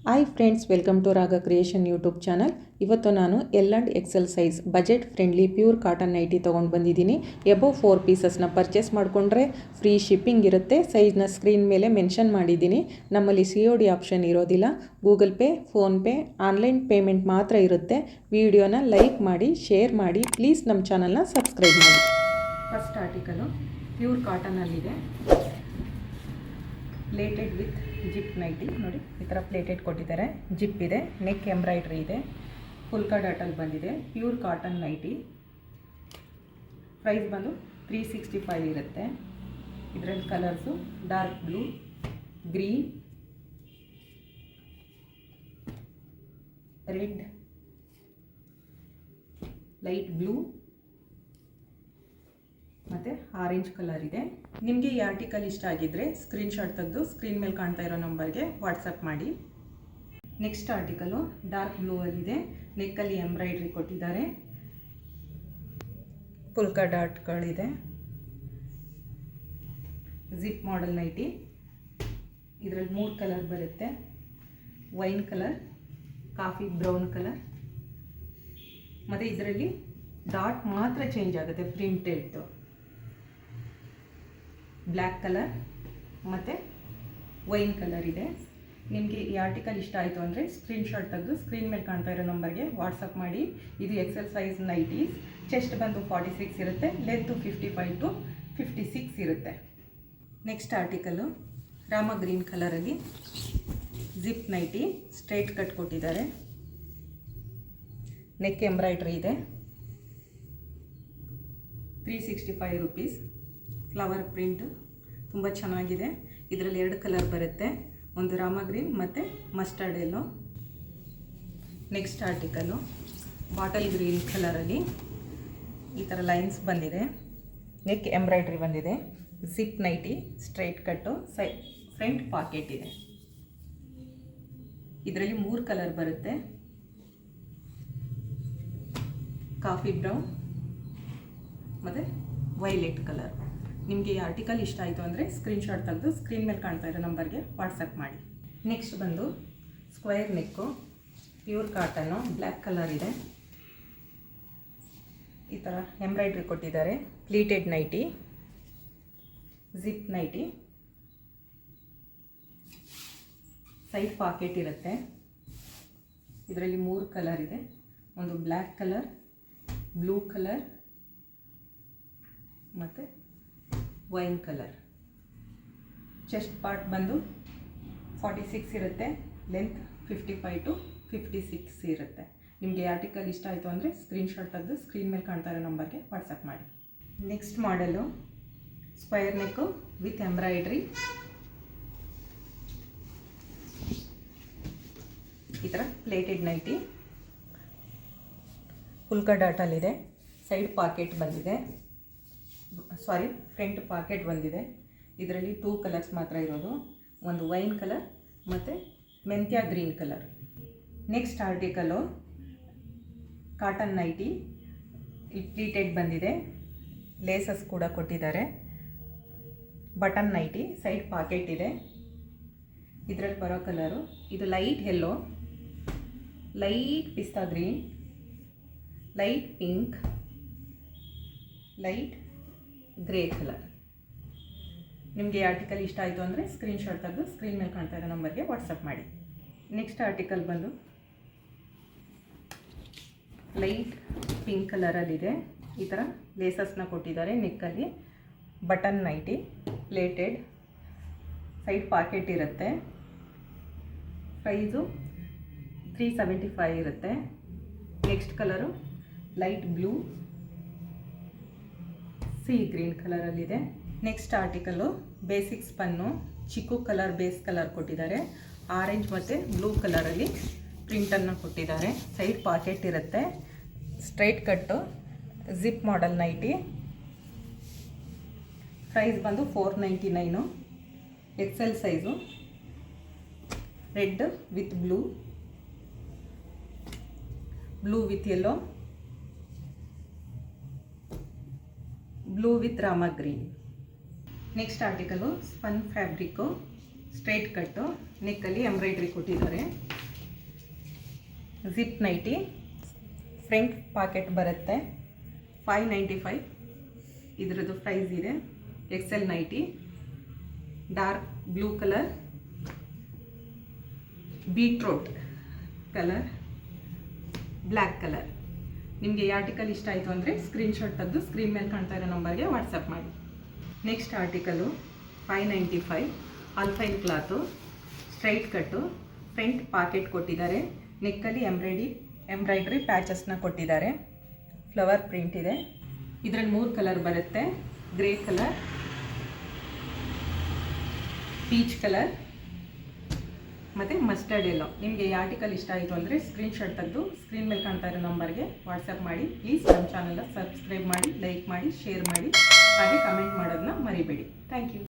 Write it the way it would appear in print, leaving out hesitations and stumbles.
Hi friends, welcome to Raga Creation YouTube channel. ಇವತ್ತು ನಾನು L&XL size budget friendly pure cotton nighty ತೊಗೊಂಡು ಬಂದಿದ್ದೀನಿ. Above 4 ಪೀಸಸ್ನ ಪರ್ಚೇಸ್ ಮಾಡಿಕೊಂಡ್ರೆ ಫ್ರೀ ಶಿಪ್ಪಿಂಗ್ ಇರುತ್ತೆ. ಸೈಜ್ನ ಸ್ಕ್ರೀನ್ ಮೇಲೆ ಮೆನ್ಷನ್ ಮಾಡಿದ್ದೀನಿ. ನಮ್ಮಲ್ಲಿ COD ಆಪ್ಷನ್ ಇರೋದಿಲ್ಲ. Google Pay, PhonePe, online payment ಮಾತ್ರ ಇರುತ್ತೆ. ವಿಡಿಯೋನ ಲೈಕ್ ಮಾಡಿ, ಶೇರ್ ಮಾಡಿ, ಪ್ಲೀಸ್ ನಮ್ಮ ಚಾನಲ್ನ ಸಬ್ಸ್ಕ್ರೈಬ್ ಮಾಡಿ. ಫಸ್ಟ್ ಆರ್ಟಿಕಲು ಪ್ಯೂರ್ ಕಾಟನಲ್ಲಿದೆ. Pleated with zip nighty. ನೋಡಿ, ಈ ಥರ ಪ್ಲೇಟೆಡ್ ಕೊಟ್ಟಿದ್ದಾರೆ. ಜಿಪ್ ಇದೆ, ನೆಕ್ ಎಂಬ್ರಾಯ್ಡ್ರಿ ಇದೆ, ಫುಲ್ಕಾ ಡಾಟಲ್ಲಿ ಬಂದಿದೆ. Pure cotton nighty. ಪ್ರೈಸ್ ಬಂದು 365 ಇರುತ್ತೆ. ಇದರಲ್ಲಿ colours dark blue, green, red, light blue ಮತ್ತು ಆರೆಂಜ್ ಕಲರ್ ಇದೆ. ನಿಮಗೆ ಈ ಆರ್ಟಿಕಲ್ ಇಷ್ಟ ಆಗಿದ್ದರೆ ಸ್ಕ್ರೀನ್ಶಾಟ್ ತೆಗೆದು ಸ್ಕ್ರೀನ್ ಮೇಲೆ ಕಾಣ್ತಾ ಇರೋ ನಂಬರ್ಗೆ ವಾಟ್ಸಪ್ ಮಾಡಿ. ನೆಕ್ಸ್ಟ್ ಆರ್ಟಿಕಲು ಡಾರ್ಕ್ ಬ್ಲೂ ಅಲ್ಲಿದೆ. ನೆಕ್ಕಲ್ಲಿ ಎಂಬ್ರಾಯ್ಡ್ರಿ ಕೊಟ್ಟಿದ್ದಾರೆ. ಪುಲ್ಕಾ ಡಾಟ್ಗಳಿದೆ. Zip model nighty. ಇದರಲ್ಲಿ 3 ಕಲರ್ ಬರುತ್ತೆ. Wine colour, coffee brown colour, ಮತ್ತು ಇದರಲ್ಲಿ ಡಾಟ್ ಮಾತ್ರ ಚೇಂಜ್ ಆಗುತ್ತೆ. ಪ್ರಿಂಟೆಡ್ದು ಬ್ಲ್ಯಾಕ್ ಕಲರ್ ಮತ್ತು ವೈನ್ ಕಲರ್ ಇದೆ. ನಿಮಗೆ ಈ ಆರ್ಟಿಕಲ್ ಇಷ್ಟ ಆಯಿತು ಅಂದರೆ ಸ್ಕ್ರೀನ್ಶಾಟ್ ತೆಗೆದು ಸ್ಕ್ರೀನ್ ಮೇಲೆ ಕಾಣ್ತಾ ಇರೋ ನಂಬರ್ಗೆ ವಾಟ್ಸಪ್ ಮಾಡಿ. ಇದು XL ಸೈಜ್ ನೈಟೀಸ್. ಚೆಸ್ಟ್ ಬಂದು 46 ಇರುತ್ತೆ. ಲೆಂತು 55 to 56 ಇರುತ್ತೆ. ನೆಕ್ಸ್ಟ್ ಆರ್ಟಿಕಲು ರಾಮ ಗ್ರೀನ್ ಕಲರಲ್ಲಿ ಜಿಪ್ ನೈಟಿ. ಸ್ಟ್ರೈಟ್ ಕಟ್ ಕೊಟ್ಟಿದ್ದಾರೆ. ನೆಕ್ ಎಂಬ್ರಾಯ್ಡ್ರಿ ಇದೆ. 365 rupees. ಫ್ಲವರ್ ಪ್ರಿಂಟ್ ತುಂಬ ಚೆನ್ನಾಗಿದೆ. ಇದರಲ್ಲಿ 2 ಕಲರ್ ಬರುತ್ತೆ. ಒಂದು ರಾಮ ಗ್ರೀನ್ ಮತ್ತು mustard yellow. Next article bottle green ಕಲರಲ್ಲಿ ಈ ಥರ ಲೈನ್ಸ್ ಬಂದಿದೆ. ನೆಕ್ ಎಂಬ್ರಾಯ್ಡ್ರಿ ಬಂದಿದೆ. Zip nighty, straight cut, front pocket ಇದೆ. ಇದರಲ್ಲಿ 3 ಕಲರ್ ಬರುತ್ತೆ. ಕಾಫಿ ಬ್ರೌನ್ ಮತ್ತು ವೈಲೆಟ್ ಕಲರ್. ನಿಮಗೆ ಈ ಆರ್ಟಿಕಲ್ ಇಷ್ಟ ಆಯಿತು ಅಂದರೆ ಸ್ಕ್ರೀನ್ಶಾಟ್ ತೆಗೆದು ಸ್ಕ್ರೀನ್ ಮೇಲೆ ಕಾಣ್ತಾ ಇರೋ ನಂಬರ್ಗೆ ವಾಟ್ಸಪ್ ಮಾಡಿ. ನೆಕ್ಸ್ಟ್ ಬಂದು square neck, pure cotton, black colour ಇದೆ. ಈ ಥರ ಎಂಬ್ರಾಯ್ಡ್ರಿ ಕೊಟ್ಟಿದ್ದಾರೆ. Pleated nighty, zip nighty, side pocket ಇರುತ್ತೆ. ಇದರಲ್ಲಿ 3 ಕಲರ್ ಇದೆ. ಒಂದು ಬ್ಲ್ಯಾಕ್ ಕಲರ್, ಬ್ಲೂ ಕಲರ್ ಮತ್ತು ವೈನ್ ಕಲರ್. ಚೆಸ್ಟ್ ಪಾರ್ಟ್ ಬಂದು 46 ಇರುತ್ತೆ. ಲೆಂತ್ 55 to 56 ಇರುತ್ತೆ. ನಿಮಗೆ ಆರ್ಟಿಕಲ್ ಇಷ್ಟ ಆಯಿತು ಅಂದರೆ ಸ್ಕ್ರೀನ್ಶಾಟ್ ತೆಗೆದು ಸ್ಕ್ರೀನ್ ಮೇಲೆ ಕಾಣ್ತಾ ಇರೋ ನಂಬರ್ಗೆ ವಾಟ್ಸಪ್ ಮಾಡಿ. Next model square neck with embroidery. ಈ ಥರ ಪ್ಲೇಟೆಡ್ ನೈಟಿ. ಫುಲ್ಕಾ ಡಾಟಲ್ಲಿದೆ. ಸೈಡ್ ಪಾಕೆಟ್ ಬಂದಿದೆ. ಫ್ರಂಟ್ ಪಾಕೆಟ್ ಬಂದಿದೆ. ಇದರಲ್ಲಿ 2 ಕಲರ್ಸ್ ಮಾತ್ರ ಇರೋದು. ಒಂದು ವೈನ್ ಕಲರ್ ಮತ್ತು ಮೆಂತ್ಯ green colour. Next article cotton nighty. Pleated ಬಂದಿದೆ. ಲೇಸಸ್ ಕೂಡ ಕೊಟ್ಟಿದ್ದಾರೆ. ಬಟನ್ ನೈಟಿ, ಸೈಡ್ ಪಾಕೆಟ್ ಇದೆ. ಇದರಲ್ಲಿ ಬರೋ ಕಲರು ಇದು ಲೈಟ್ ಯೆಲ್ಲೋ, ಲೈಟ್ ಪಿಸ್ತಾ green, light pink, light grey colour. ನಿಮಗೆ ಈ ಆರ್ಟಿಕಲ್ ಇಷ್ಟ ಆಯಿತು ಅಂದರೆ ಸ್ಕ್ರೀನ್ಶಾಟ್ ತೆಗೆದು ಸ್ಕ್ರೀನ್ ಮೇಲೆ ಕಾಣ್ತಾ ಇರೋ ನಂಬರ್ಗೆ ವಾಟ್ಸಪ್ ಮಾಡಿ. ನೆಕ್ಸ್ಟ್ ಆರ್ಟಿಕಲ್ ಬಂದು ಲೈಟ್ ಪಿಂಕ್ ಕಲರಲ್ಲಿದೆ. ಈ ಥರ ಲೇಸಸ್ನ ಕೊಟ್ಟಿದ್ದಾರೆ. ನೆಕ್ಕಲ್ಲಿ button nighty, pleated, side pocket ಇರುತ್ತೆ. ಪ್ರೈಸು 375 ಇರುತ್ತೆ. Next colour light blue, sea green ಕಲರಲ್ಲಿದೆ. ನೆಕ್ಸ್ಟ್ ಆರ್ಟಿಕಲು ಬೇಸಿಕ್ ಸ್ಪನ್ನು, ಚಿಕ್ಕು ಕಲರ್ ಬೇಸ್ ಕಲರ್ ಕೊಟ್ಟಿದ್ದಾರೆ. ಆರೆಂಜ್ ಮತ್ತು ಬ್ಲೂ ಕಲರಲ್ಲಿ ಪ್ರಿಂಟನ್ನು ಕೊಟ್ಟಿದ್ದಾರೆ. ಸೈಡ್ ಪಾಕೆಟ್ ಇರುತ್ತೆ. Straight cut, zip model nighty. Price ಬಂದು 499. XL size. Red with blue, blue with yellow, blue with Rama green. Next article spun fabric, straight cut, ನೆಕ್ಕಲ್ಲಿ embroidery ಕೊಟ್ಟಿದ್ದಾರೆ. Zip nighty, front pocket ಬರುತ್ತೆ. 595 ಇದರದ್ದು price ಇದೆ. XL nighty, dark blue colour, beetroot colour, black colour. ನಿಮಗೆ ಈ article ಇಷ್ಟ ಆಯಿತು ಅಂದರೆ ಸ್ಕ್ರೀನ್ಶಾಟ್ ತೆಗೆದು ಸ್ಕ್ರೀನ್ ಮೇಲೆ ಕಾಣ್ತಾ ಇರೋ ನಂಬರ್ಗೆ ವಾಟ್ಸಪ್ ಮಾಡಿ. Next article 595 ಆಲ್ಫೈನ್ cloth, straight cut, front packet ಕೊಟ್ಟಿದ್ದಾರೆ. ನೆಕ್ಕಲ್ಲಿ ಎಂಬ್ರಾಯ್ಡ್ರಿ ಪ್ಯಾಚಸ್ನ ಕೊಟ್ಟಿದ್ದಾರೆ. ಫ್ಲವರ್ ಪ್ರಿಂಟ್ ಇದೆ. ಇದರಲ್ಲಿ 3 ಕಲರ್ ಬರುತ್ತೆ. ಗ್ರೇ ಕಲರ್, ಪೀಚ್ ಕಲರ್ ಮತ್ತು ಮಸ್ಟರ್ಡ್ ಎಲ್ಲೋ. ನಿಮಗೆ ಈ ಆರ್ಟಿಕಲ್ ಇಷ್ಟ ಆಯಿತು ಅಂದರೆ ಸ್ಕ್ರೀನ್ಶಾಟ್ ತೆಗೆದು ಸ್ಕ್ರೀನ್ ಮೇಲೆ ಕಾಣ್ತಾ ಇರೋ ನಂಬರ್ಗೆ ವಾಟ್ಸಪ್ ಮಾಡಿ. ಪ್ಲೀಸ್ ನಮ್ಮ ಚಾನಲ್ನ ಸಬ್ಸ್ಕ್ರೈಬ್ ಮಾಡಿ, ಲೈಕ್ ಮಾಡಿ, ಶೇರ್ ಮಾಡಿ, ಹಾಗೆ ಕಮೆಂಟ್ ಮಾಡೋದನ್ನ ಮರಿಬೇಡಿ. Thank you.